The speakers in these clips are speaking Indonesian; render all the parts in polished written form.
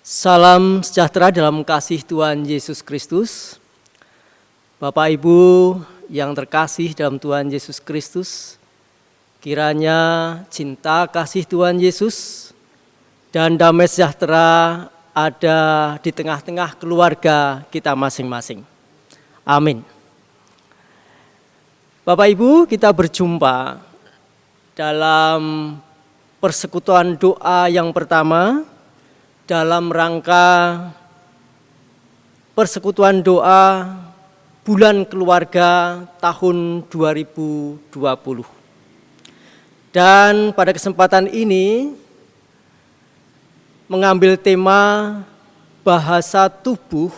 Salam sejahtera dalam kasih Tuhan Yesus Kristus. Bapak Ibu yang terkasih dalam Tuhan Yesus Kristus, kiranya cinta kasih Tuhan Yesus dan damai sejahtera ada di tengah-tengah keluarga kita masing-masing. Amin. Bapak Ibu, kita berjumpa dalam persekutuan doa yang pertama dalam rangka persekutuan doa bulan keluarga tahun 2020. Dan pada kesempatan ini mengambil tema bahasa tubuh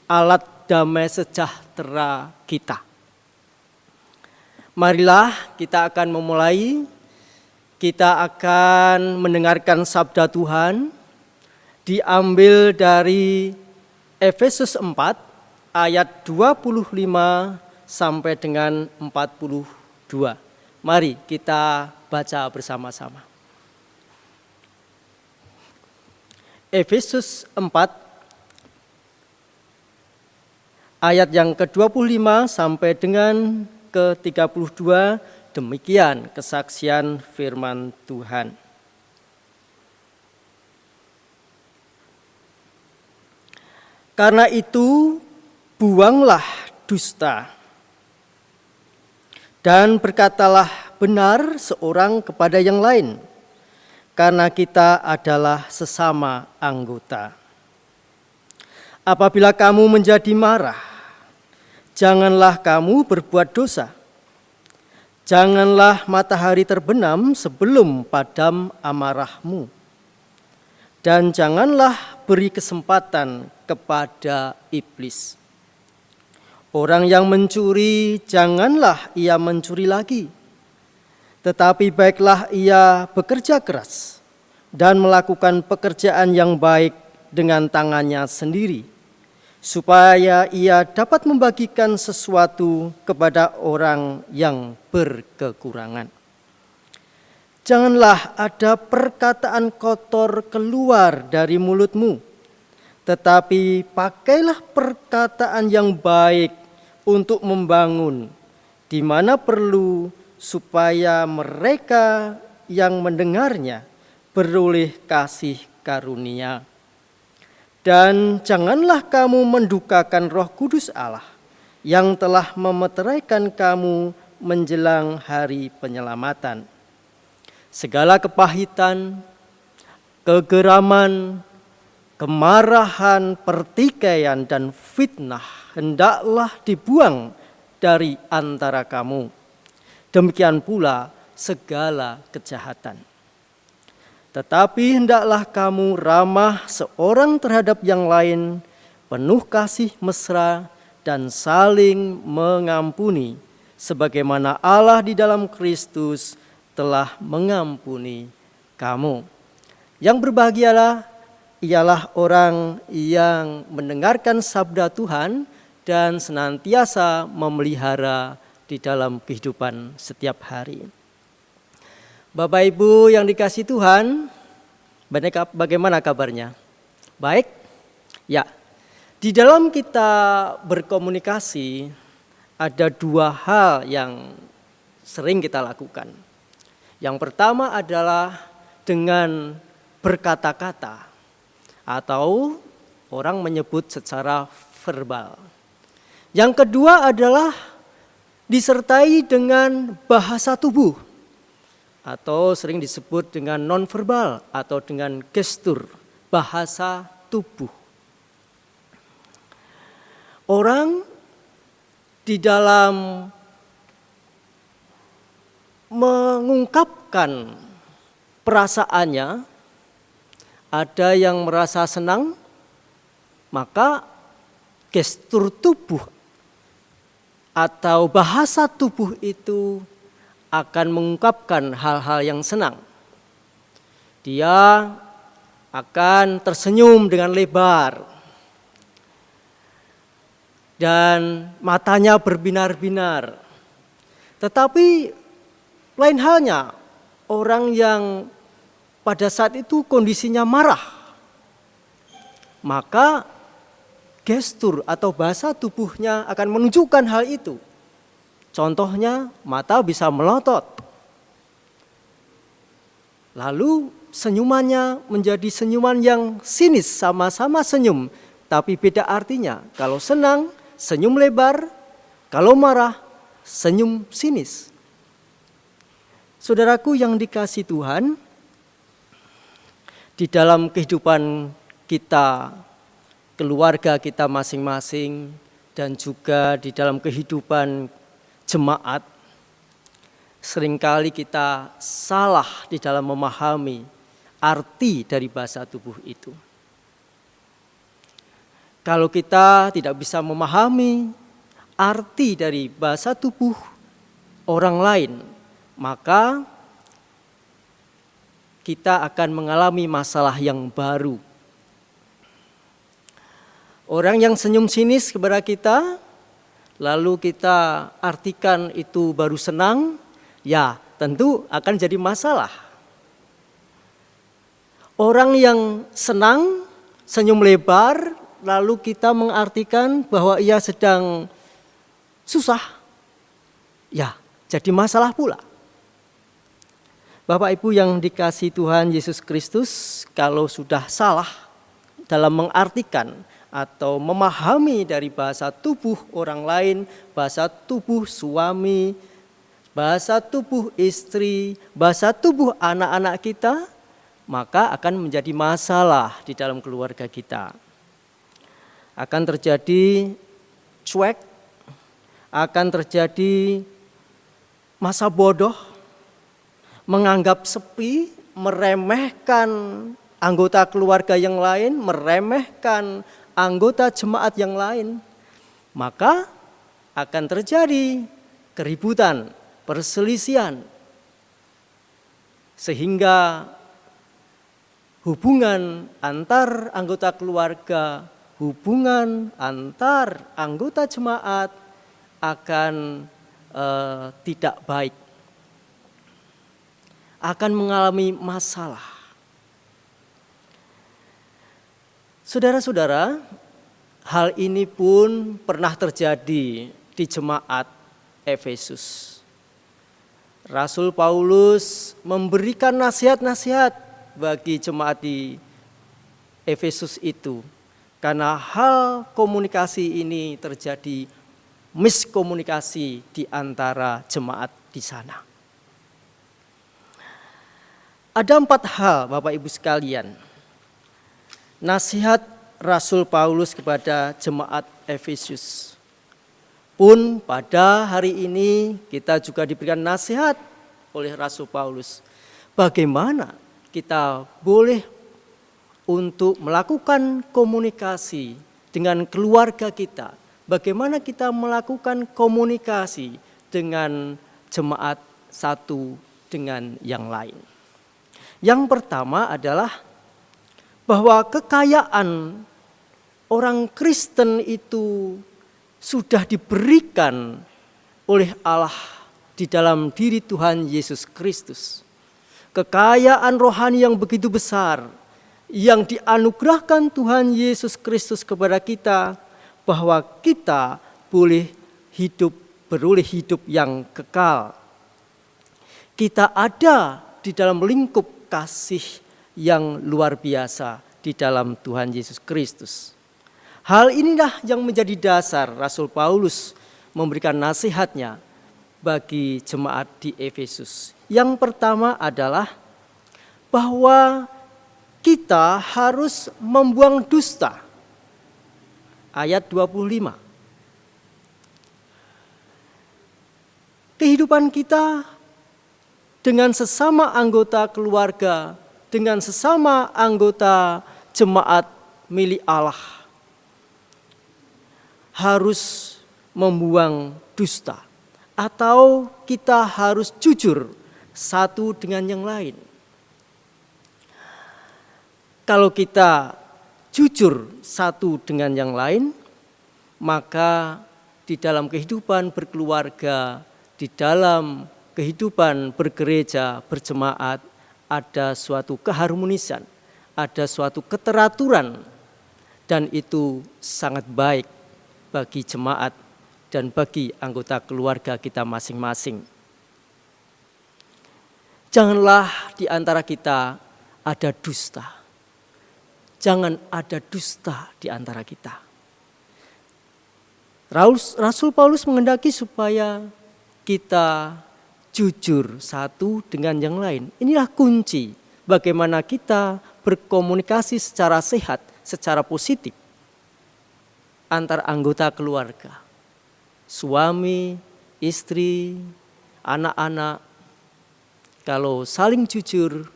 alat damai sejahtera kita. Marilah kita akan memulai, kita akan mendengarkan sabda Tuhan diambil dari Efesus 4 ayat 25 sampai dengan 42. Mari kita baca bersama-sama. Efesus 4 ayat yang ke-25 sampai dengan ke-32, demikian kesaksian firman Tuhan. Karena itu, buanglah dusta dan berkatalah benar seorang kepada yang lain, karena kita adalah sesama anggota. Apabila kamu menjadi marah, janganlah kamu berbuat dosa. Janganlah matahari terbenam sebelum padam amarahmu. Dan janganlah beri kesempatan kepada iblis. Orang yang mencuri, janganlah ia mencuri lagi. Tetapi baiklah ia bekerja keras dan melakukan pekerjaan yang baik dengan tangannya sendiri, supaya ia dapat membagikan sesuatu kepada orang yang berkekurangan. Janganlah ada perkataan kotor keluar dari mulutmu, tetapi pakailah perkataan yang baik untuk membangun di mana perlu, supaya mereka yang mendengarnya beroleh kasih karunia. Dan janganlah kamu mendukakan Roh Kudus Allah yang telah memeteraikan kamu menjelang hari penyelamatan. Segala kepahitan, kegeraman, kemarahan, pertikaian, dan fitnah hendaklah dibuang dari antara kamu. Demikian pula segala kejahatan. Tetapi hendaklah kamu ramah seorang terhadap yang lain, penuh kasih mesra dan saling mengampuni, sebagaimana Allah di dalam Kristus telah mengampuni kamu. Yang berbahagialah ialah orang yang mendengarkan sabda Tuhan dan senantiasa memelihara di dalam kehidupan setiap hari. Bapak Ibu yang dikasihi Tuhan, bagaimana kabarnya? Baik? Ya. Di dalam kita berkomunikasi ada dua hal yang sering kita lakukan. Yang pertama adalah dengan berkata-kata atau orang menyebut secara verbal. Yang kedua adalah disertai dengan bahasa tubuh atau sering disebut dengan nonverbal atau dengan gestur, bahasa tubuh. Orang di dalam mengungkapkan perasaannya, ada yang merasa senang, maka gestur tubuh atau bahasa tubuh itu akan mengungkapkan hal-hal yang senang. Dia akan tersenyum dengan lebar dan matanya berbinar-binar. Tetapi lain halnya orang yang pada saat itu kondisinya marah, maka gestur atau bahasa tubuhnya akan menunjukkan hal itu. Contohnya, mata bisa melotot. Lalu senyumannya menjadi senyuman yang sinis, sama-sama senyum, tapi beda artinya. Kalau senang, senyum lebar, kalau marah, senyum sinis. Saudaraku yang dikasihi Tuhan, di dalam kehidupan kita, keluarga kita masing-masing, dan juga di dalam kehidupan jemaat, seringkali kita salah di dalam memahami arti dari bahasa tubuh itu. Kalau kita tidak bisa memahami arti dari bahasa tubuh orang lain, maka kita akan mengalami masalah yang baru. Orang yang senyum sinis kepada kita, lalu kita artikan itu baru senang, ya tentu akan jadi masalah. Orang yang senang, senyum lebar, lalu kita mengartikan bahwa ia sedang susah, ya jadi masalah pula. Bapak Ibu yang dikasihi Tuhan Yesus Kristus, kalau sudah salah dalam mengartikan atau memahami dari bahasa tubuh orang lain, bahasa tubuh suami, bahasa tubuh istri, bahasa tubuh anak-anak kita, maka akan menjadi masalah di dalam keluarga kita. Akan terjadi cuek, akan terjadi masa bodoh, menganggap sepi, meremehkan anggota keluarga yang lain, meremehkan anggota jemaat yang lain, maka akan terjadi keributan, perselisihan, sehingga hubungan antar anggota keluarga, hubungan antar anggota jemaat akan tidak baik, akan mengalami masalah. Saudara-saudara, hal ini pun pernah terjadi di jemaat Efesus. Rasul Paulus memberikan nasihat-nasihat bagi jemaat di Efesus itu. Karena hal komunikasi ini terjadi miskomunikasi di antara jemaat di sana. Ada 4 hal Bapak Ibu sekalian. Nasihat Rasul Paulus kepada jemaat Efesus. Pun pada hari ini kita juga diberikan nasihat oleh Rasul Paulus. Bagaimana kita boleh untuk melakukan komunikasi dengan keluarga kita. Bagaimana kita melakukan komunikasi dengan jemaat satu dengan yang lain. Yang pertama adalah bahwa kekayaan orang Kristen itu sudah diberikan oleh Allah di dalam diri Tuhan Yesus Kristus. Kekayaan rohani yang begitu besar yang dianugerahkan Tuhan Yesus Kristus kepada kita, bahwa kita boleh beroleh hidup yang kekal. Kita ada di dalam lingkup kasih yang luar biasa di dalam Tuhan Yesus Kristus. Hal inilah yang menjadi dasar Rasul Paulus memberikan nasihatnya bagi jemaat di Efesus. Yang pertama adalah bahwa kita harus membuang dusta. Ayat 25. Kehidupan kita dengan sesama anggota keluarga, dengan sesama anggota jemaat milik Allah, harus membuang dusta, atau kita harus jujur satu dengan yang lain. Kalau kita jujur satu dengan yang lain, maka di dalam kehidupan berkeluarga, di dalam kehidupan bergereja, berjemaat, ada suatu keharmonisan, ada suatu keteraturan dan itu sangat baik bagi jemaat dan bagi anggota keluarga kita masing-masing. Janganlah di antara kita ada dusta. Jangan ada dusta di antara kita. Rasul Paulus menghendaki supaya kita jujur satu dengan yang lain. Inilah kunci bagaimana kita berkomunikasi secara sehat, secara positif antar anggota keluarga. Suami, istri, anak-anak. Kalau saling jujur,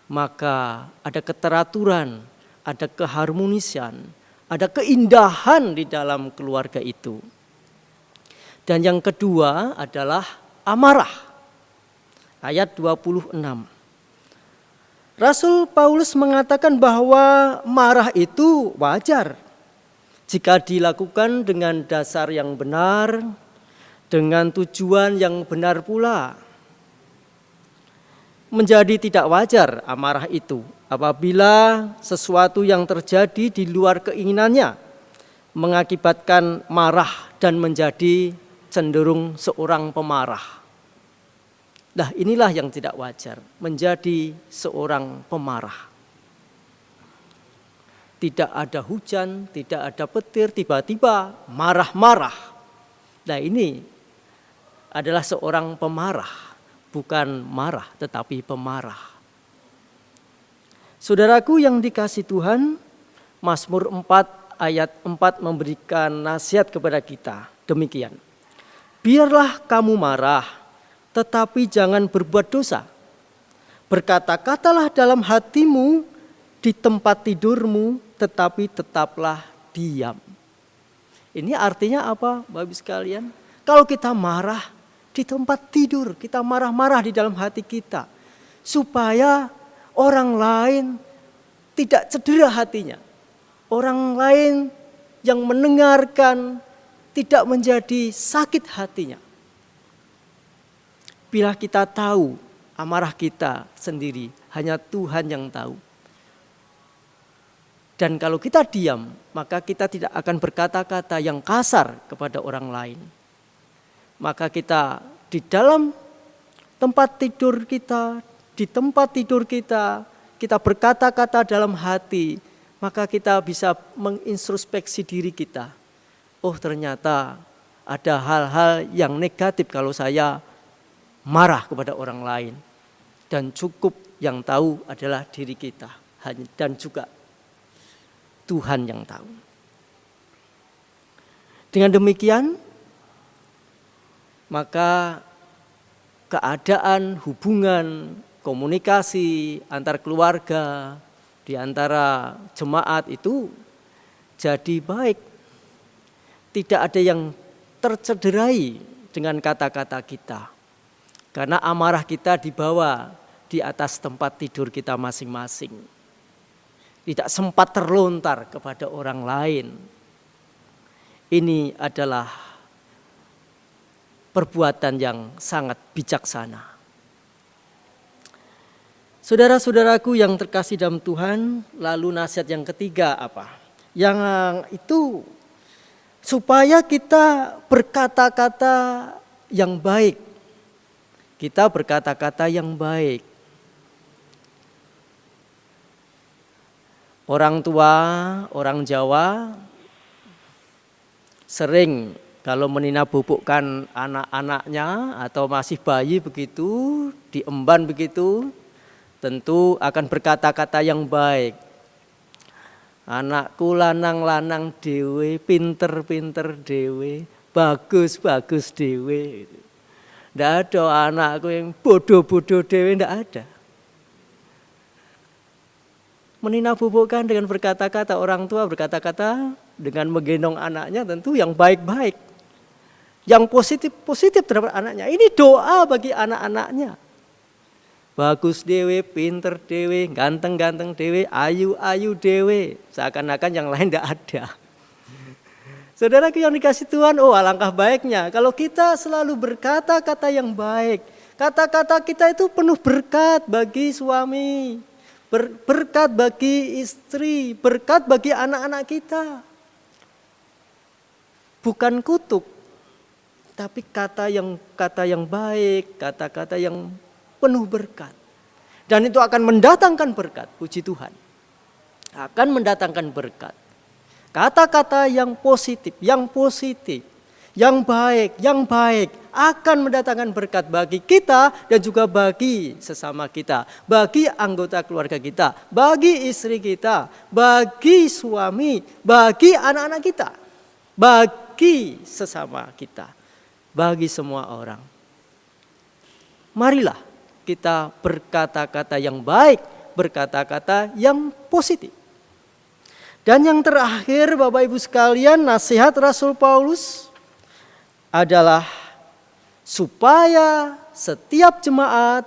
maka ada keteraturan, ada keharmonisan, ada keindahan di dalam keluarga itu. Dan yang kedua adalah amarah. Ayat 26. Rasul Paulus mengatakan bahwa marah itu wajar jika dilakukan dengan dasar yang benar, dengan tujuan yang benar pula. Menjadi tidak wajar amarah itu apabila sesuatu yang terjadi di luar keinginannya mengakibatkan marah dan menjadi cenderung seorang pemarah. Nah, inilah yang tidak wajar, menjadi seorang pemarah. Tidak ada hujan, tidak ada petir, tiba-tiba marah-marah. Nah, ini adalah seorang pemarah. Bukan marah tetapi pemarah. Saudaraku yang dikasihi Tuhan, Mazmur 4 ayat 4 memberikan nasihat kepada kita. Demikian. Biarlah kamu marah, tetapi jangan berbuat dosa. Berkata-katalah dalam hatimu di tempat tidurmu, tetapi tetaplah diam. Ini artinya apa, Bapak Ibu sekalian? Kalau kita marah, di tempat tidur, kita marah-marah di dalam hati kita. Supaya orang lain tidak cedera hatinya. Orang lain yang mendengarkan tidak menjadi sakit hatinya. Bila kita tahu amarah kita sendiri, hanya Tuhan yang tahu. Dan kalau kita diam, maka kita tidak akan berkata-kata yang kasar kepada orang lain. Maka kita di dalam tempat tidur kita, di tempat tidur kita, kita berkata-kata dalam hati, maka kita bisa mengintrospeksi diri kita. Oh, ternyata ada hal-hal yang negatif kalau saya marah kepada orang lain. Dan cukup yang tahu adalah diri kita dan juga Tuhan yang tahu. Dengan demikian, maka keadaan, hubungan, komunikasi antar keluarga, di antara jemaat itu jadi baik. Tidak ada yang tercederai dengan kata-kata kita. Karena amarah kita dibawa di atas tempat tidur kita masing-masing. Tidak sempat terlontar kepada orang lain. Ini adalah perbuatan yang sangat bijaksana. Saudara-saudaraku yang terkasih dalam Tuhan, lalu nasihat yang ketiga apa? Yang itu supaya kita berkata-kata yang baik. Kita berkata-kata yang baik. Orang tua, orang Jawa sering kalau menina-bubukkan anak-anaknya atau masih bayi begitu, diemban begitu, tentu akan berkata-kata yang baik. Anakku lanang-lanang dewe, pinter-pinter dewe, bagus-bagus dewe. Tidak ada anakku yang bodoh-bodoh dewe, tidak ada. Menina-bubukkan dengan berkata-kata, orang tua berkata-kata dengan menggendong anaknya tentu yang baik-baik. Yang positif terhadap anaknya. Ini doa bagi anak-anaknya. Bagus dewe, pinter dewe, ganteng-ganteng dewe, ayu-ayu dewe. Seakan-akan yang lain tidak ada. Saudara yang dikasih Tuhan, oh alangkah baiknya. Kalau kita selalu berkata-kata yang baik. Kata-kata kita itu penuh berkat bagi suami, berkat bagi istri, berkat bagi anak-anak kita. Bukan kutuk, tapi kata yang baik, kata-kata yang penuh berkat. Dan itu akan mendatangkan berkat, puji Tuhan. Akan mendatangkan berkat. Kata-kata yang positif, yang baik akan mendatangkan berkat bagi kita dan juga bagi sesama kita, bagi anggota keluarga kita, bagi istri kita, bagi suami, bagi anak-anak kita, bagi sesama kita, bagi semua orang. Marilah kita berkata-kata yang baik, berkata-kata yang positif. Dan yang terakhir Bapak Ibu sekalian, nasihat Rasul Paulus adalah supaya setiap jemaat,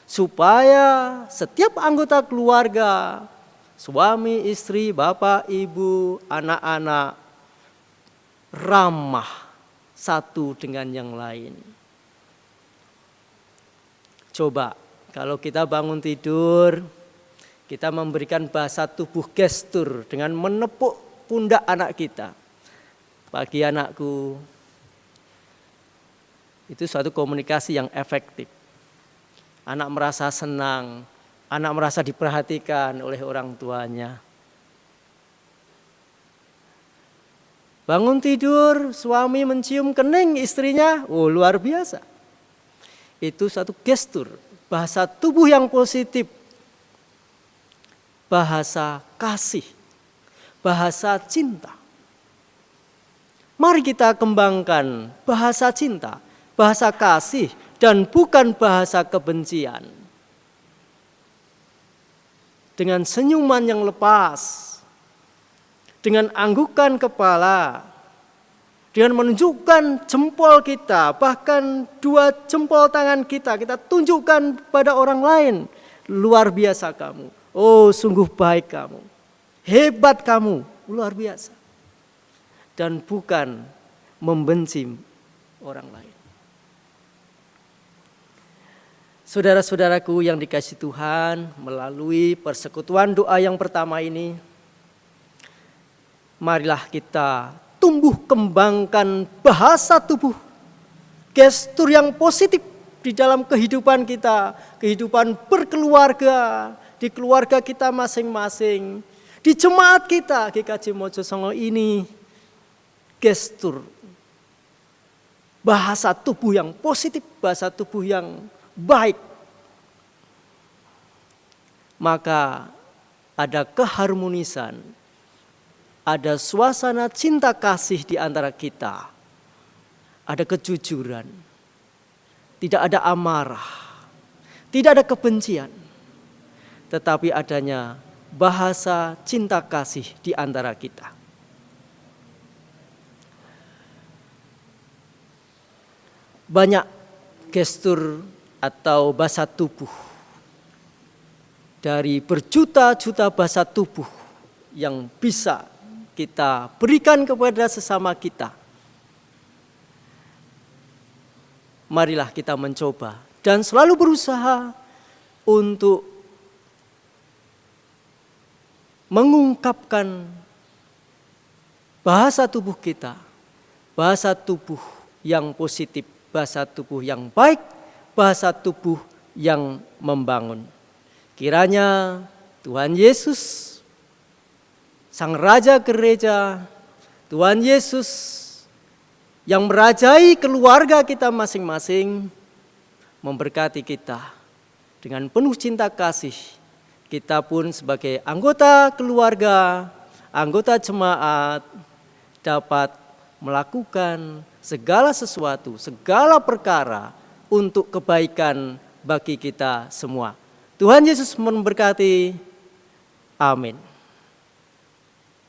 supaya setiap anggota keluarga, suami, istri, bapak, ibu, anak-anak, ramah satu dengan yang lain. Coba kalau kita bangun tidur, kita memberikan bahasa tubuh gestur dengan menepuk pundak anak kita. Pagi anakku, itu suatu komunikasi yang efektif. Anak merasa senang, anak merasa diperhatikan oleh orang tuanya. Bangun tidur, suami mencium kening istrinya, luar biasa. Itu satu gestur, bahasa tubuh yang positif. Bahasa kasih, bahasa cinta. Mari kita kembangkan bahasa cinta, bahasa kasih, dan bukan bahasa kebencian. Dengan senyuman yang lepas, dengan anggukan kepala, dengan menunjukkan jempol kita, bahkan 2 jempol tangan kita tunjukkan pada orang lain. Luar biasa kamu. Oh, sungguh baik kamu. Hebat kamu. Luar biasa. Dan bukan membenci orang lain. Saudara-saudaraku yang dikasihi Tuhan, melalui persekutuan doa yang pertama ini, marilah kita tumbuh kembangkan bahasa tubuh, gestur yang positif di dalam kehidupan kita, kehidupan berkeluarga, di keluarga kita masing-masing, di jemaat kita GKJ Mojosongo ini, gestur, bahasa tubuh yang positif, bahasa tubuh yang baik. Maka ada keharmonisan, ada suasana cinta kasih di antara kita, ada kejujuran, tidak ada amarah, tidak ada kebencian, tetapi adanya bahasa cinta kasih di antara kita. Banyak gestur atau bahasa tubuh dari berjuta-juta bahasa tubuh yang bisa kita berikan kepada sesama kita. Marilah kita mencoba dan selalu berusaha untuk mengungkapkan bahasa tubuh kita, bahasa tubuh yang positif, bahasa tubuh yang baik, bahasa tubuh yang membangun. Kiranya Tuhan Yesus, Sang Raja Gereja, Tuhan Yesus yang merajai keluarga kita masing-masing, memberkati kita dengan penuh cinta kasih. Kita pun sebagai anggota keluarga, anggota jemaat dapat melakukan segala sesuatu, segala perkara untuk kebaikan bagi kita semua. Tuhan Yesus memberkati. Amin.